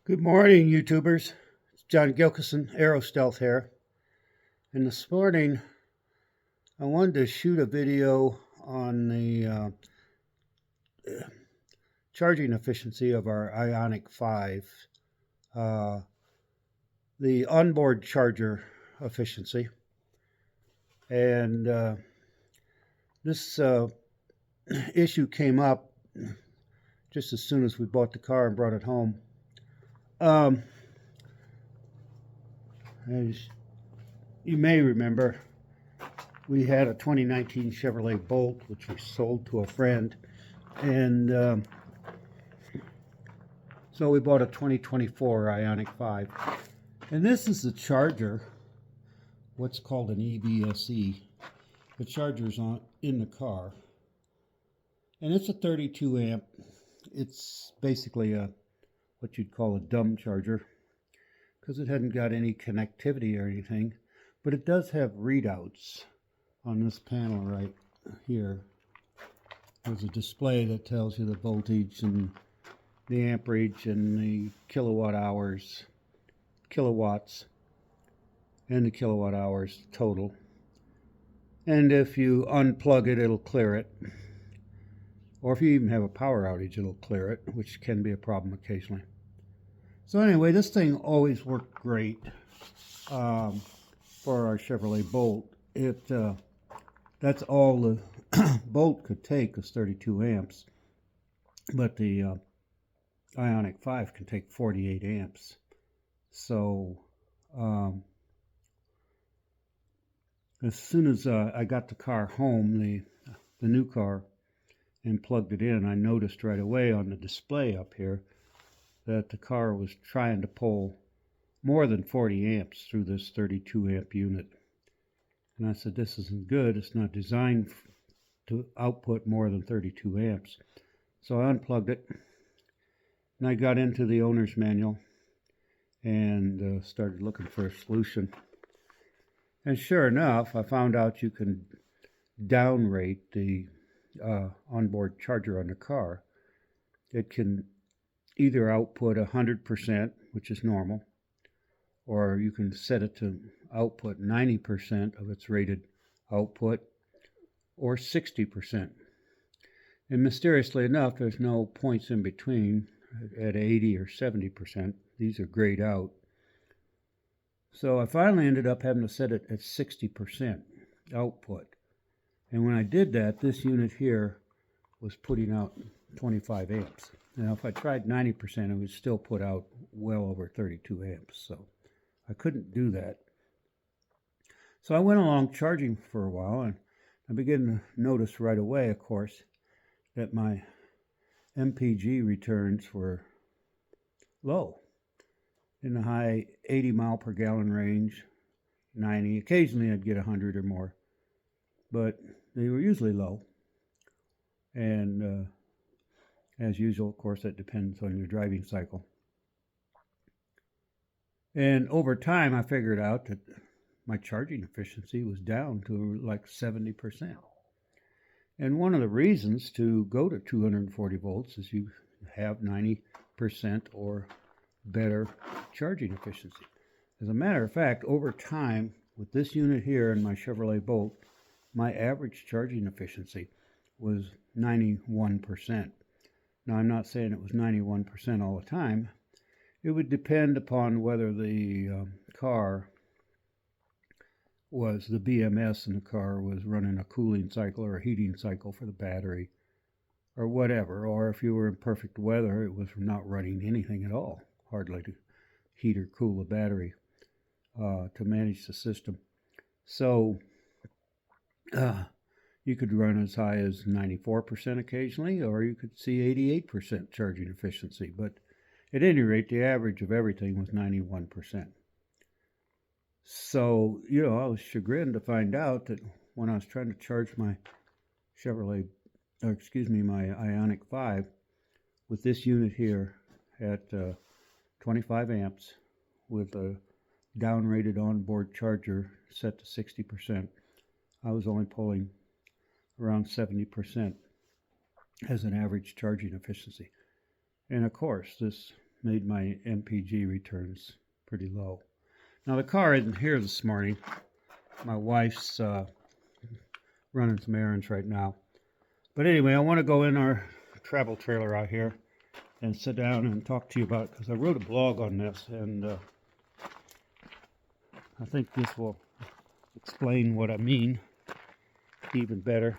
Good morning, YouTubers. It's John Gilkison, Aero Stealth here. And this morning, I wanted to shoot a video on the charging efficiency of our Ioniq 5, the onboard charger efficiency. And this issue came up just as soon as we bought the car and brought it home. As you may remember, we had a 2019 Chevrolet Bolt, which we sold to a friend, and so we bought a 2024 Ioniq 5. And this is the charger, what's called an EVSE. The charger's in the car, and it's a 32 amp. It's basically what you'd call a dumb charger, because it hadn't got any connectivity or anything, but it does have readouts on this panel right here. There's a display that tells you the voltage and the amperage and the kilowatts, and the kilowatt hours total. And if you unplug it, it'll clear it. Or if you even have a power outage, it'll clear it, which can be a problem occasionally. So anyway, this thing always worked great for our Chevrolet Bolt. That's all the Bolt could take is 32 amps, but the Ioniq 5 can take 48 amps. So as soon as I got the car home, the new car, and plugged it in, I noticed right away on the display up here that the car was trying to pull more than 40 amps through this 32 amp unit. And I said, this isn't good. It's not designed to output more than 32 amps. So I unplugged it, and I got into the owner's manual and started looking for a solution. And sure enough, I found out you can downrate the onboard charger on the car. It can either output 100%, which is normal, or you can set it to output 90% of its rated output, or 60%. And mysteriously enough, there's no points in between at 80 or 70%. These are grayed out. So I finally ended up having to set it at 60% output. And when I did that, this unit here was putting out 25 amps. Now, if I tried 90%, it would still put out well over 32 amps. So I couldn't do that. So I went along charging for a while, and I began to notice right away, of course, that my MPG returns were low, in the high 80 mile per gallon range, 90. Occasionally I'd get 100 or more, but they were usually low. And as usual, of course, that depends on your driving cycle. And over time, I figured out that my charging efficiency was down to like 70%. And one of the reasons to go to 240 volts is you have 90% or better charging efficiency. As a matter of fact, over time, with this unit here and my Chevrolet Bolt, my average charging efficiency was 91%. Now, I'm not saying it was 91% all the time. It would depend upon whether the the BMS in the car was running a cooling cycle or a heating cycle for the battery or whatever. Or if you were in perfect weather, it was not running anything at all, hardly to heat or cool the battery to manage the system. So you could run as high as 94% occasionally, or you could see 88% charging efficiency. But at any rate, the average of everything was 91%. So, I was chagrined to find out that when I was trying to charge my my Ioniq 5 with this unit here at 25 amps with a downrated onboard charger set to 60%, I was only pulling around 70% as an average charging efficiency. And of course, this made my MPG returns pretty low. Now the car isn't here this morning. My wife's running some errands right now. But anyway, I want to go in our travel trailer out here and sit down and talk to you about it, because I wrote a blog on this, and I think this will explain what I mean even better.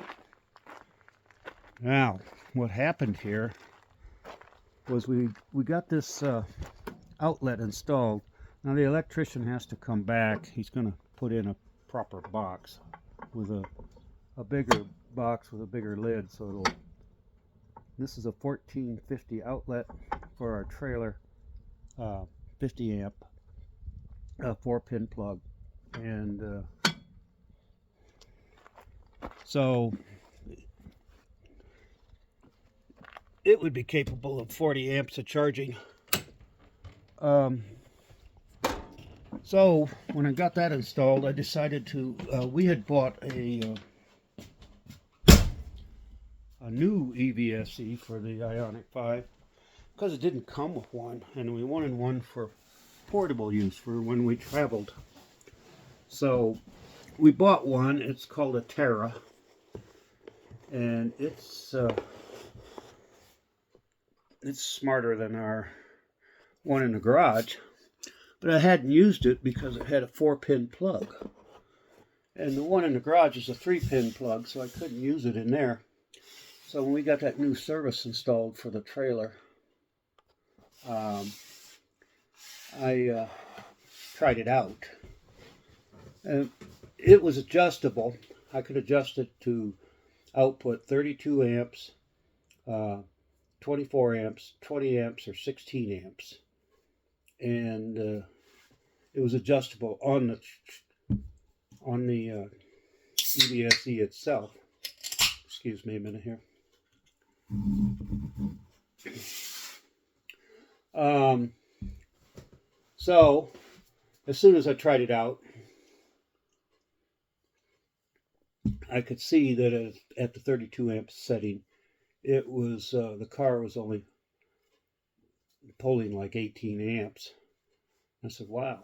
Now, what happened here was we got this outlet installed. Now the electrician has to come back. He's going to put in a proper box with a bigger box with a bigger lid, so it'll. This is a 1450 outlet for our trailer, 50 amp, 4-pin plug, and so it would be capable of 40 amps of charging. So when I got that installed, I decided to. We had bought a new EVSE for the Ioniq 5 because it didn't come with one, and we wanted one for portable use for when we traveled. So we bought one. It's called a Terra, and it's smarter than our one in the garage, but I hadn't used it because it had a 4-pin plug, and the one in the garage is a 3-pin plug, so I couldn't use it in there. So when we got that new service installed for the trailer, I tried it out. And it was adjustable. I could adjust it to output 32 amps, 24 amps, 20 amps, or 16 amps. And it was adjustable on the EVSE itself. Excuse me a minute here. So as soon as I tried it out, I could see that at the 32 amp setting, it was the car was only pulling like 18 amps. I said, wow,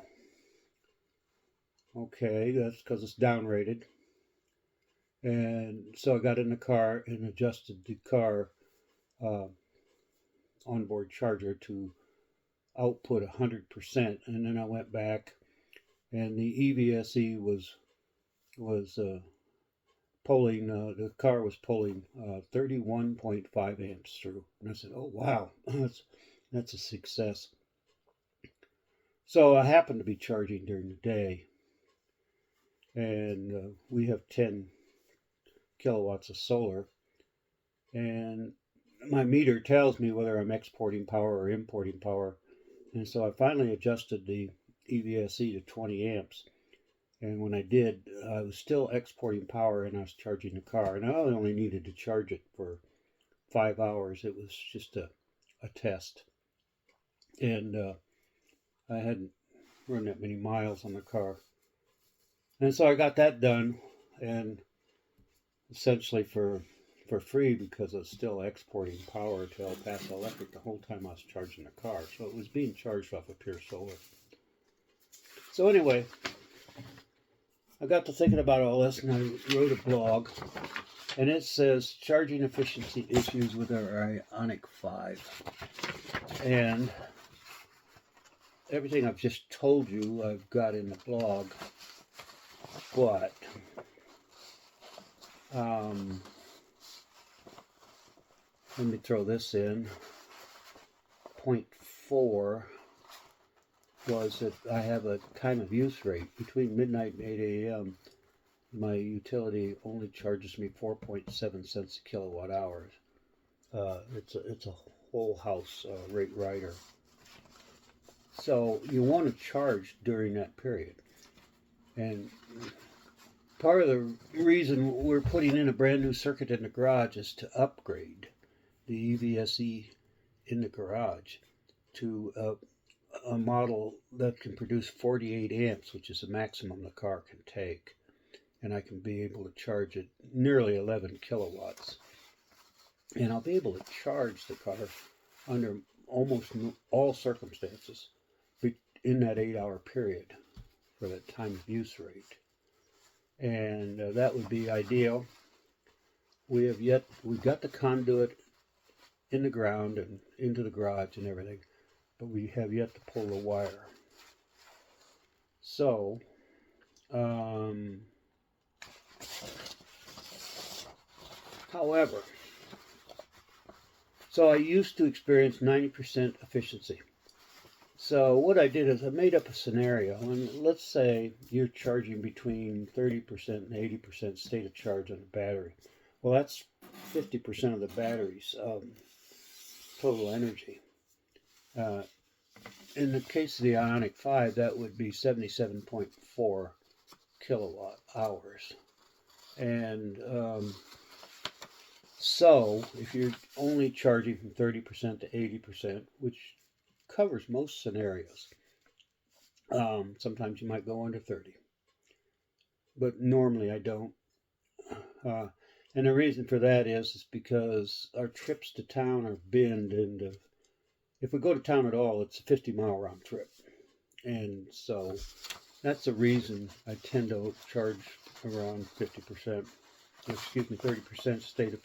okay, that's because it's downrated. And so I got in the car and adjusted the car onboard charger to output 100%, and then I went back, and the EVSE was pulling. The car was pulling 31.5 amps through, and I said, "Oh wow, that's a success." So I happened to be charging during the day, and we have 10 kilowatts of solar, and my meter tells me whether I'm exporting power or importing power. And so I finally adjusted the EVSE to 20 amps. And when I did, I was still exporting power, and I was charging the car. And I only needed to charge it for 5 hours. It was just a test. And I hadn't run that many miles on the car. And so I got that done, and essentially for free, because I was still exporting power to El Paso Electric the whole time I was charging the car. So it was being charged off of pure solar. So anyway, I got to thinking about all this, and I wrote a blog, and it says charging efficiency issues with our Ioniq 5. And everything I've just told you I've got in the blog, but let me throw this in. Point 4 was that I have a time of use rate. Between midnight and 8 a.m., my utility only charges me 4.7 cents a kilowatt hour. It's a whole house rate rider. So you want to charge during that period. And part of the reason we're putting in a brand new circuit in the garage is to upgrade the EVSE in the garage to a model that can produce 48 amps, which is the maximum the car can take. And I can be able to charge it nearly 11 kilowatts. And I'll be able to charge the car under almost all circumstances in that 8-hour period for that time of use rate. And that would be ideal. We've got the conduit in the ground and into the garage and everything, but we have yet to pull the wire. So, however, so I used to experience 90% efficiency. So what I did is I made up a scenario, and let's say you're charging between 30% and 80% state of charge on the battery. Well, that's 50% of the battery's total energy. In the case of the Ioniq 5, that would be 77.4 kilowatt hours. And so if you're only charging from 30% to 80%, which covers most scenarios, sometimes you might go under 30, but normally I don't. And the reason for that is because our trips to town are binned, and if we go to town at all, it's a 50-mile round trip. And so that's the reason I tend to charge around 30% state of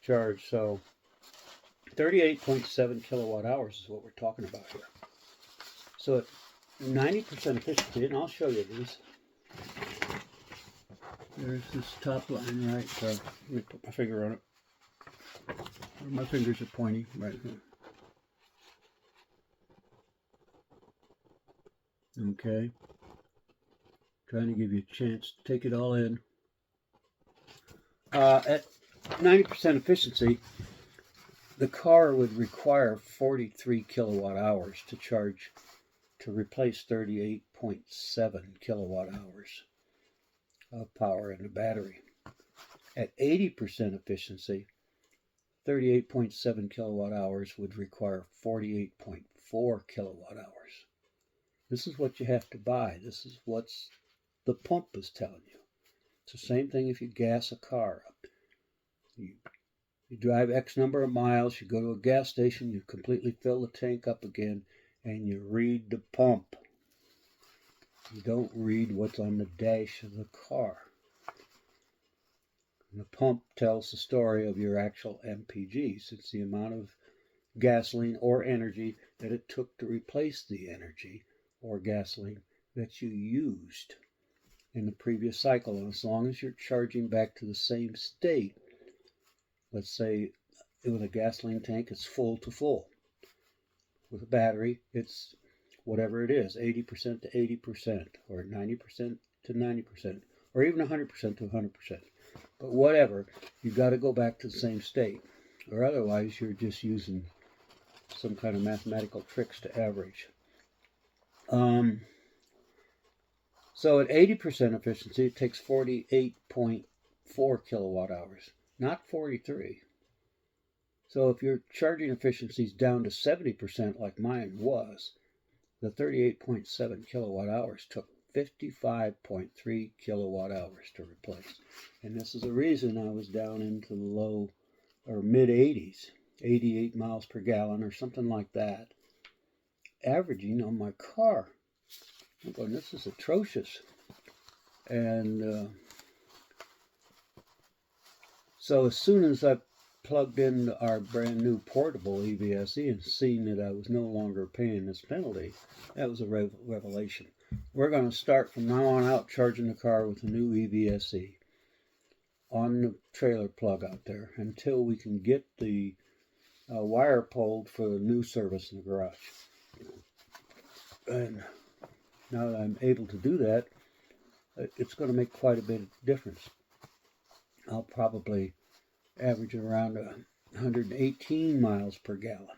charge. So 38.7 kilowatt hours is what we're talking about here. So at 90% efficiency, and I'll show you these. There's this top line right there. Let me put my finger on it. My fingers are pointy right here. Okay. Trying to give you a chance to take it all in. At 90% efficiency, the car would require 43 kilowatt hours to charge to replace 38.7 kilowatt hours of power in the battery. At 80% efficiency, 38.7 kilowatt hours would require 48.4 kilowatt hours. This is what you have to buy. This is what the pump is telling you. It's the same thing if you gas a car up. You drive X number of miles, you go to a gas station, you completely fill the tank up again, and you read the pump. You don't read what's on the dash of the car. And the pump tells the story of your actual MPGs. It's the amount of gasoline or energy that it took to replace the energy or gasoline that you used in the previous cycle. And as long as you're charging back to the same state, let's say with a gasoline tank, it's full to full. With a battery, it's whatever it is, 80% to 80%, or 90% to 90%, or even 100% to 100%. But whatever, you've got to go back to the same state, or otherwise you're just using some kind of mathematical tricks to average. So at 80% efficiency, it takes 48.4 kilowatt hours, not 43. So if your charging efficiency is down to 70% like mine was, the 38.7 kilowatt hours took 55.3 kilowatt hours to replace. And this is the reason I was down into the low or mid 80s, 88 miles per gallon or something like that, averaging on my car. I'm going, this is atrocious. And so as soon as I plugged in our brand new portable EVSE and seen that I was no longer paying this penalty, that was a revelation. We're going to start from now on out charging the car with a new EVSE on the trailer plug out there until we can get the wire pulled for the new service in the garage. And now that I'm able to do that, it's going to make quite a bit of difference. I'll probably average around 118 miles per gallon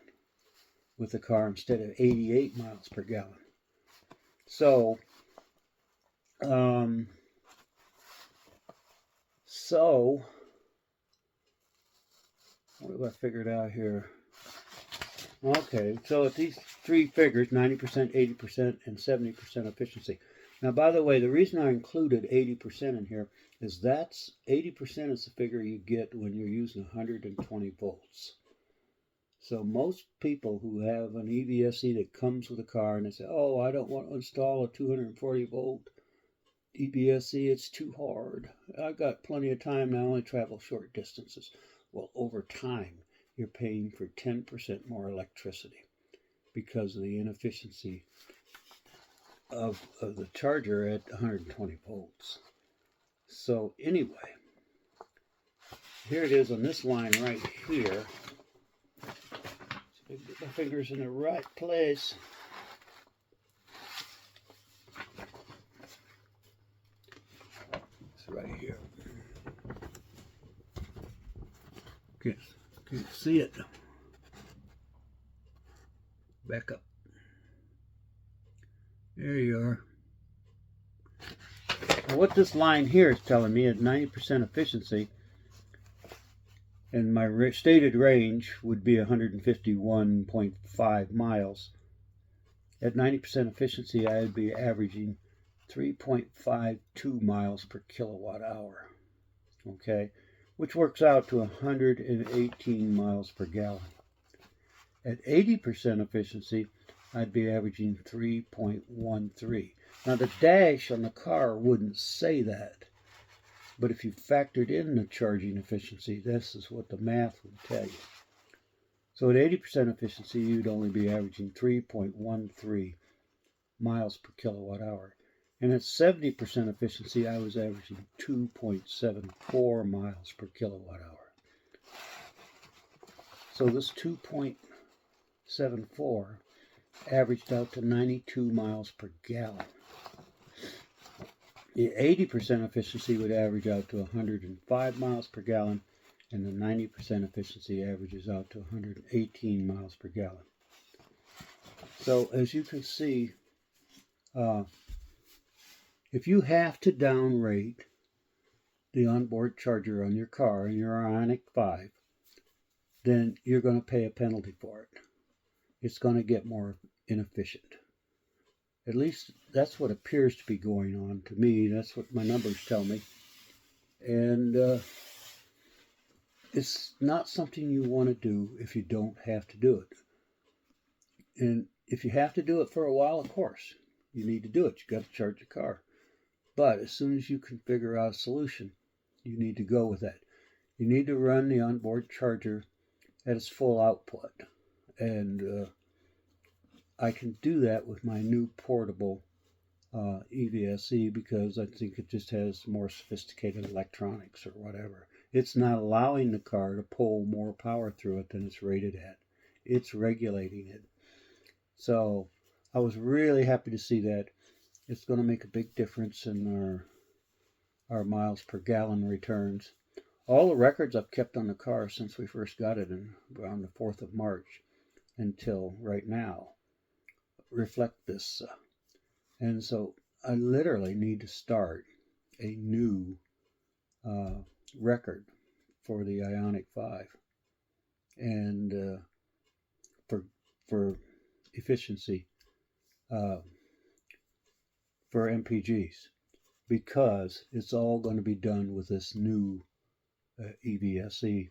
with the car instead of 88 miles per gallon. So, what have I figured out here? Okay, so at these three figures, 90%, 80%, and 70% efficiency. Now, by the way, the reason I included 80% in here is that's 80% is the figure you get when you're using 120 volts. So most people who have an EVSE that comes with a car and they say, oh, I don't want to install a 240 volt EVSE, it's too hard. I've got plenty of time now, I only travel short distances. Well, over time, you're paying for 10% more electricity because of the inefficiency of the charger at 120 volts. So anyway, here it is on this line right here. Get my fingers in the right place. It's right here. Can't see it. Back up. There you are. Now what this line here is telling me at 90% efficiency, and my stated range would be 151.5 miles. At 90% efficiency, I would be averaging 3.52 miles per kilowatt hour. Okay, which works out to 118 miles per gallon. At 80% efficiency, I'd be averaging 3.13. Now the dash on the car wouldn't say that, but if you factored in the charging efficiency, this is what the math would tell you. So at 80% efficiency, you'd only be averaging 3.13 miles per kilowatt hour. And at 70% efficiency, I was averaging 2.74 miles per kilowatt hour. So this 2.74 averaged out to 92 miles per gallon. The 80% efficiency would average out to 105 miles per gallon, and the 90% efficiency averages out to 118 miles per gallon. So as you can see, if you have to downrate the onboard charger on your car, in your Ioniq 5, then you're going to pay a penalty for it. It's going to get more inefficient. At least that's what appears to be going on to me. That's what my numbers tell me. And it's not something you want to do if you don't have to do it. And if you have to do it for a while, of course, you need to do it. You got to charge your car. But as soon as you can figure out a solution, you need to go with that. You need to run the onboard charger at its full output. And I can do that with my new portable EVSE because I think it just has more sophisticated electronics or whatever. It's not allowing the car to pull more power through it than it's rated at. It's regulating it. So I was really happy to see that. It's going to make a big difference in our miles per gallon returns. All the records I've kept on the car since we first got it in around the 4th of March until right now reflect this. And so I literally need to start a new record for the Ioniq 5 and for efficiency for MPGs, because it's all going to be done with this new EVSE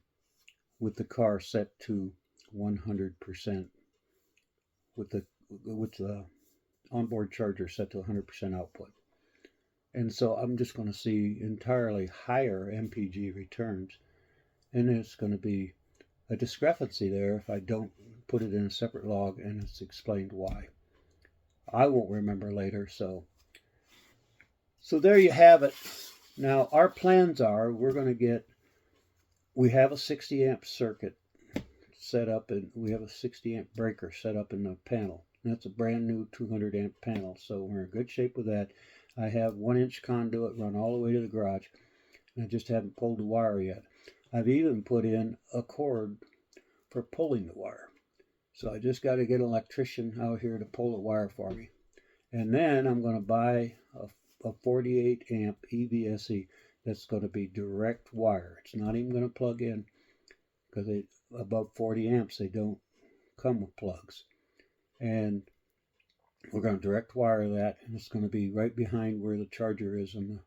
with the car set to 100%, with the onboard charger set to 100% output. And so I'm just going to see entirely higher MPG returns, and there's going to be a discrepancy there if I don't put it in a separate log, and it's explained why. I won't remember later, so there you have it. Now our plans are we have a 60 amp circuit set up, and we have a 60 amp breaker set up in the panel. And that's a brand new 200 amp panel, so we're in good shape with that. I have 1-inch conduit run all the way to the garage, and I just haven't pulled the wire yet. I've even put in a cord for pulling the wire. So I just got to get an electrician out here to pull the wire for me. And then I'm going to buy a 48 amp EVSE that's going to be direct wire. It's not even going to plug in, because above 40 amps they don't come with plugs. And we're going to direct wire that, and it's going to be right behind where the charger is and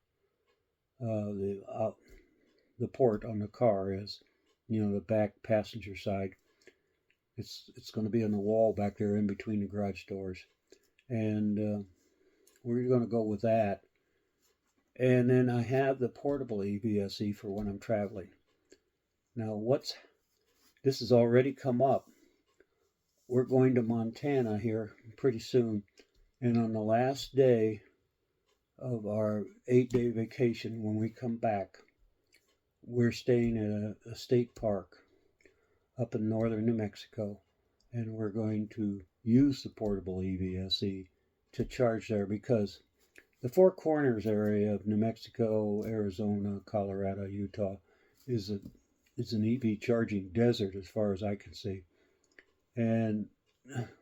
the port on the car is, the back passenger side. It's going to be on the wall back there in between the garage doors, and we're going to go with that. And then I have the portable EVSE for when I'm traveling. Now, this has already come up. We're going to Montana here pretty soon, and on the last day of our 8-day vacation, when we come back, we're staying at a state park up in northern New Mexico, and we're going to use the portable EVSE to charge there, because the Four Corners area of New Mexico, Arizona, Colorado, Utah is an EV charging desert as far as I can see. And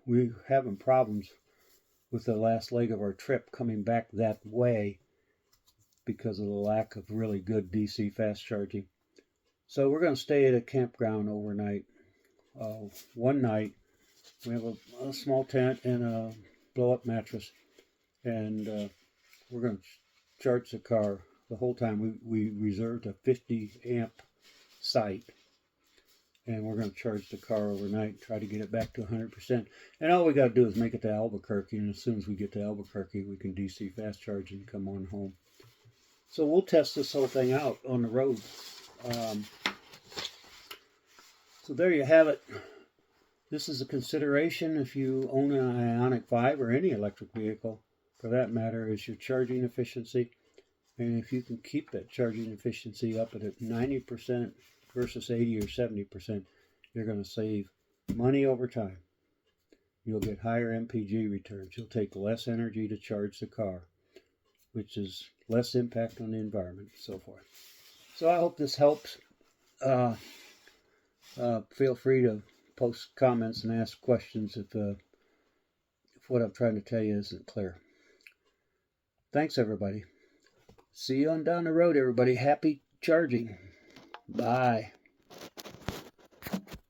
we're having problems with the last leg of our trip coming back that way because of the lack of really good DC fast charging. So we're going to stay at a campground overnight. One night, we have a small tent and a blow-up mattress, and we're going to charge the car the whole time. We reserved a 50 amp site, and we're going to charge the car overnight, try to get it back to 100%. And all we got to do is make it to Albuquerque, and as soon as we get to Albuquerque, we can DC fast charge and come on home. So we'll test this whole thing out on the road. So there you have it. This is a consideration if you own an Ioniq 5 or any electric vehicle, for that matter, is your charging efficiency. And if you can keep that charging efficiency up at 90% versus 80 or 70%, you're going to save money over time. You'll get higher MPG returns. You'll take less energy to charge the car, which is less impact on the environment, and so forth. So I hope this helps. Feel free to post comments and ask questions if what I'm trying to tell you isn't clear. Thanks, everybody. See you on down the road, everybody. Happy charging. Bye.